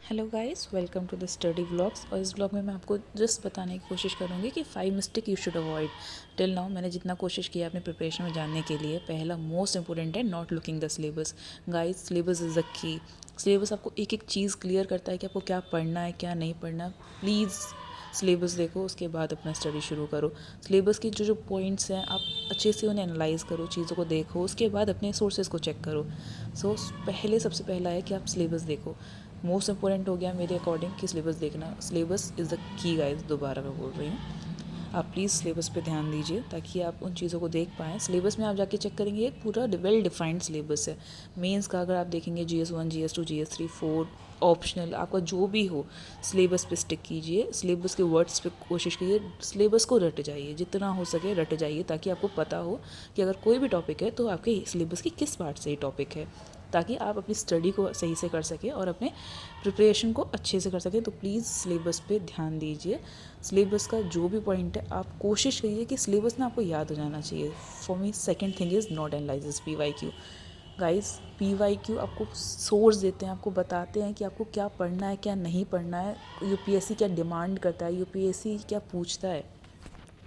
Hello guys, welcome to the study vlogs. और इस vlog में मैं आपको जस्ट बताने की कोशिश करूँगी कि 5 mistake you should avoid. Till now मैंने जितना कोशिश किया अपने प्रिपरेशन में जानने के लिए, पहला मोस्ट इंपॉर्टेंट है not looking the syllabus. Guys, syllabus is the key. Syllabus आपको एक एक चीज़ क्लियर करता है कि आपको क्या पढ़ना है क्या नहीं पढ़ना। प्लीज़ सिलेबस देखो, उसके बाद अपना स्टडी शुरू करो। सिलेबस की जो जो पॉइंट्स हैं आप अच्छे से उन्हें एनालाइज़ करो, चीज़ों को देखो, उसके बाद अपने सोर्सेज को चेक करो। पहले सबसे पहला है कि आप सिलेबस देखो। मोस्ट इंपॉर्टेंट हो गया मेरे अकॉर्डिंग कि सिलेबस देखना। Syllabus is the key guys, दोबारा मैं बोल रही हूँ। आप प्लीज़ सिलेबस पे ध्यान दीजिए ताकि आप उन चीज़ों को देख पाएँ। सिलेबस में आप जाके चेक करेंगे, एक पूरा वेल डिफाइंड सिलेबस है। मेंस का अगर आप देखेंगे GS1 GS2 GS3 4 ऑप्शनल आपका जो भी हो, सिलेबस पे स्टिक कीजिए, सिलेबस के वर्ड्स पे कोशिश कीजिए, सिलेबस को रट जाइए, जितना हो सके रट जाइए ताकि आपको पता हो कि अगर कोई भी टॉपिक है तो आपके सिलेबस की किस पार्ट से ये टॉपिक है, ताकि आप अपनी स्टडी को सही से कर सकें और अपने प्रिपरेशन को अच्छे से कर सकें। तो प्लीज़ सिलेबस पे ध्यान दीजिए। सिलेबस का जो भी पॉइंट है आप कोशिश करिए कि सिलेबस ना आपको याद हो जाना चाहिए। For me second thing is not analysis PYQ। Guys, PYQ आपको सोर्स देते हैं, आपको बताते हैं कि आपको क्या पढ़ना है क्या नहीं पढ़ना है, UPSC क्या डिमांड करता है, UPSC क्या पूछता है।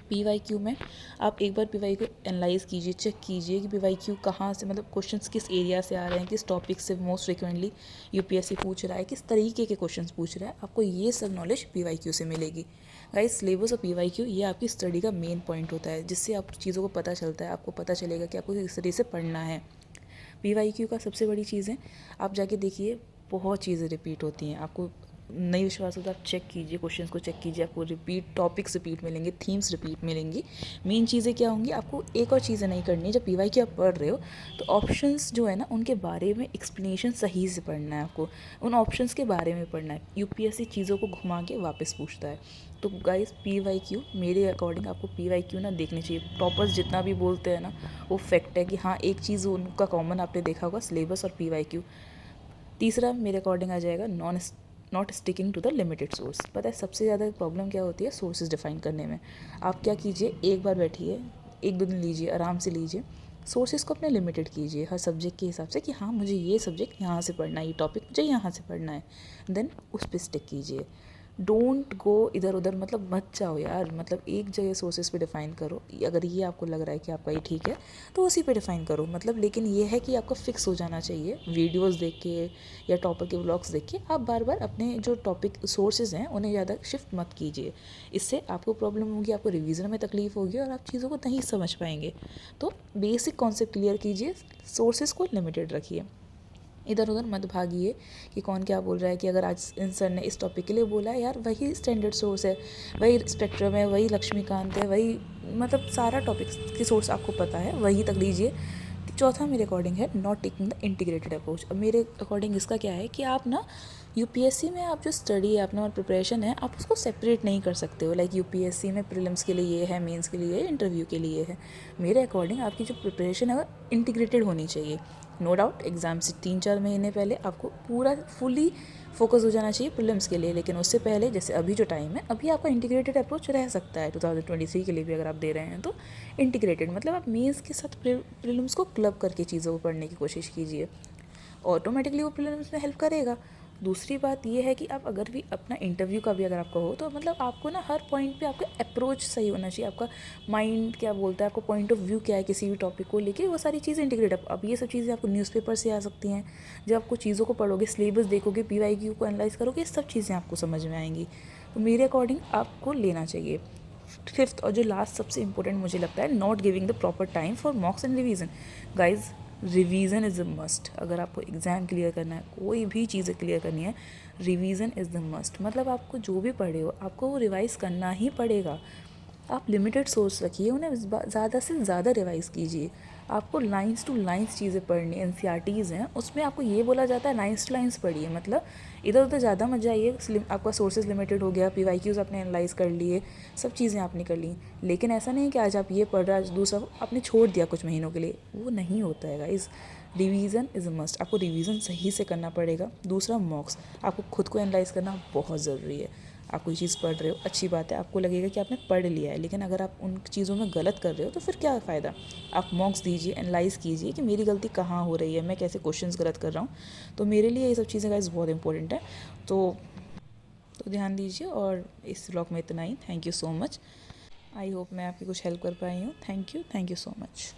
PYQ में आप एक बार PYQ एनालाइज़ कीजिए, चेक कीजिए कि PYQ कहाँ से, मतलब क्वेश्चंस किस एरिया से आ रहे हैं, किस टॉपिक से मोस्ट फ्रिक्वेंटली UPSC पूछ रहा है, किस तरीके के क्वेश्चंस पूछ रहा है। आपको ये सब नॉलेज PYQ से मिलेगी। गाइस, सिलेबस और PYQ ये आपकी स्टडी का मेन पॉइंट होता है, जिससे आप चीज़ों को पता चलता है, आपको पता चलेगा कि आपको किस तरीके से पढ़ना है। PYQ का सबसे बड़ी चीज़ है, आप जाके देखिए बहुत चीज़ें रिपीट होती हैं। आपको नहीं विश्वास होता, आप चेक कीजिए, क्वेश्चंस को चेक कीजिए, आपको रिपीट टॉपिक्स रिपीट मिलेंगे, थीम्स रिपीट मिलेंगी। मेन चीज़ें क्या होंगी, आपको एक और चीज़ें नहीं करनी है। जब PYQ आप पढ़ रहे हो तो ऑप्शंस जो है ना, उनके बारे में एक्सप्लेनेशन सही से पढ़ना है। आपको उन ऑप्शंस के बारे में पढ़ना है। UPSC चीज़ों को घुमा के वापस पूछता है। तो गाइस, PYQ मेरे अकॉर्डिंग आपको PYQ ना देखने चाहिए। टॉपर्स जितना भी बोलते हैं ना, वो फैक्ट है कि हाँ, एक चीज़ उनका कॉमन आपने देखा होगा, सिलेबस और PYQ। तीसरा मेरे अकॉर्डिंग आ जाएगा not sticking to the limited source. पता है सबसे ज़्यादा प्रॉब्लम क्या होती है सोर्सेज डिफाइन करने में। आप क्या कीजिए, एक बार बैठिए, 1-2 दिन लीजिए, आराम से लीजिए, सोर्सेज को अपने लिमिटेड कीजिए हर सब्जेक्ट के हिसाब से कि हाँ, मुझे ये सब्जेक्ट यहाँ से पढ़ना है, ये टॉपिक मुझे यहाँ से पढ़ना है, देन उस पर स्टिक कीजिए। डोंट गो इधर उधर, मतलब मत जाओ यार, मतलब एक जगह सोर्सेज पे डिफ़ाइन करो। अगर ये आपको लग रहा है कि आपका ये ठीक है तो उसी पे डिफ़ाइन करो, मतलब। लेकिन ये है कि आपको फिक्स हो जाना चाहिए। वीडियोस देख के या टॉपर के व्लॉग्स देख के आप बार बार अपने जो टॉपिक सोर्सेज हैं उन्हें ज़्यादा शिफ्ट मत कीजिए। इससे आपको प्रॉब्लम होगी, आपको रिवीजन में तकलीफ होगी और आप चीज़ों को नहीं समझ पाएंगे। तो बेसिक कॉन्सेप्ट क्लियर कीजिए, सोर्सेज को लिमिटेड रखिए, इधर उधर मत भागिए कि कौन क्या बोल रहा है। कि अगर आज इन सर ने इस टॉपिक के लिए बोला है, यार वही स्टैंडर्ड सोर्स है, वही स्पेक्ट्रम है, वही लक्ष्मीकांत है, वही मतलब सारा टॉपिक्स की सोर्स आपको पता है, वही तक लीजिए। चौथा मेरे अकॉर्डिंग है not taking the integrated approach. अब मेरे अकॉर्डिंग इसका क्या है कि आप ना UPSC में आप जो स्टडी है अपना और प्रिपरेशन है, आप उसको सेपरेट नहीं कर सकते हो। लाइक UPSC में प्रीलिम्स के लिए ये है, मेंस के लिए इंटरव्यू के लिए है। मेरे अकॉर्डिंग आपकी जो प्रिपरेशन है वो इंटीग्रेटेड होनी चाहिए। नो डाउट एग्ज़ाम से 3-4 महीने पहले आपको पूरा फुली फोकस हो जाना चाहिए प्रीलिम्स के लिए, लेकिन उससे पहले जैसे अभी जो टाइम है, अभी आपका इंटीग्रेटेड अप्रोच रह सकता है। 2023 के लिए भी अगर आप दे रहे हैं तो इंटीग्रेटेड, मतलब आप मेंस के साथ प्रीलिम्स को क्लब करके चीज़ों को पढ़ने की कोशिश कीजिए। ऑटोमेटिकली वो प्रीलिम्स में हेल्प करेगा। दूसरी बात ये है कि आप अगर भी अपना इंटरव्यू का भी अगर आपका हो तो मतलब आपको ना हर पॉइंट पे आपका अप्रोच सही होना चाहिए। आपका माइंड क्या बोलता है, आपको पॉइंट ऑफ व्यू क्या है किसी भी टॉपिक को लेके, वो सारी चीज़ें इंटीग्रेट। अब ये सब चीज़ें आपको न्यूज़पेपर से आ सकती हैं। जब आपको चीज़ों को पढ़ोगे, सिलेबस देखोगे, PYQ को एनालाइज करोगे, सब चीज़ें आपको समझ में आएंगी। तो मेरे अकॉर्डिंग आपको लेना चाहिए। फिफ्थ और जो लास्ट सबसे इंपॉर्टेंट मुझे लगता है, not giving the proper time for मॉक्स and revision. Guys, revision is a must. अगर आपको एग्ज़ाम क्लियर करना है, कोई भी चीज़ें क्लियर करनी है, रिवीजन इज़ द मस्ट। मतलब आपको जो भी पढ़े हो आपको वो रिवाइज़ करना ही पड़ेगा। आप लिमिटेड सोर्स रखिए, उन्हें ज़्यादा से ज़्यादा रिवाइज़ कीजिए। आपको लाइंस टू लाइंस चीज़ें पढ़नी, NCERTs हैं उसमें आपको ये बोला जाता है लाइंस टू लाइंस पढ़िए। मतलब इधर उधर ज़्यादा मत जाइए। आपका सोर्सेज लिमिटेड हो गया, PYQs आपने एनालाइज कर लिए, सब चीज़ें आपने कर ली, लेकिन ऐसा नहीं है कि आज आप ये पढ़ रहे आज दूसरा आपने छोड़ दिया कुछ महीनों के लिए। वो नहीं होता है guys. Revision is a must. आपको रिवीजन सही से करना पड़ेगा। दूसरा, मॉक्स, आपको खुद को एनालाइज करना बहुत ज़रूरी है। आप कोई चीज़ पढ़ रहे हो, अच्छी बात है, आपको लगेगा कि आपने पढ़ लिया है, लेकिन अगर आप उन चीज़ों में गलत कर रहे हो तो फिर क्या फ़ायदा। आप मॉक्स दीजिए, एनालाइज़ कीजिए कि मेरी गलती कहाँ हो रही है, मैं कैसे क्वेश्चंस गलत कर रहा हूँ। तो मेरे लिए ये सब चीज़ें गाइस बहुत इंपॉर्टेंट है। तो ध्यान दीजिए, और इस व्लॉग में इतना ही। Thank you so much. I hope मैं आपकी कुछ हेल्प कर पाई हूँ। Thank you so much.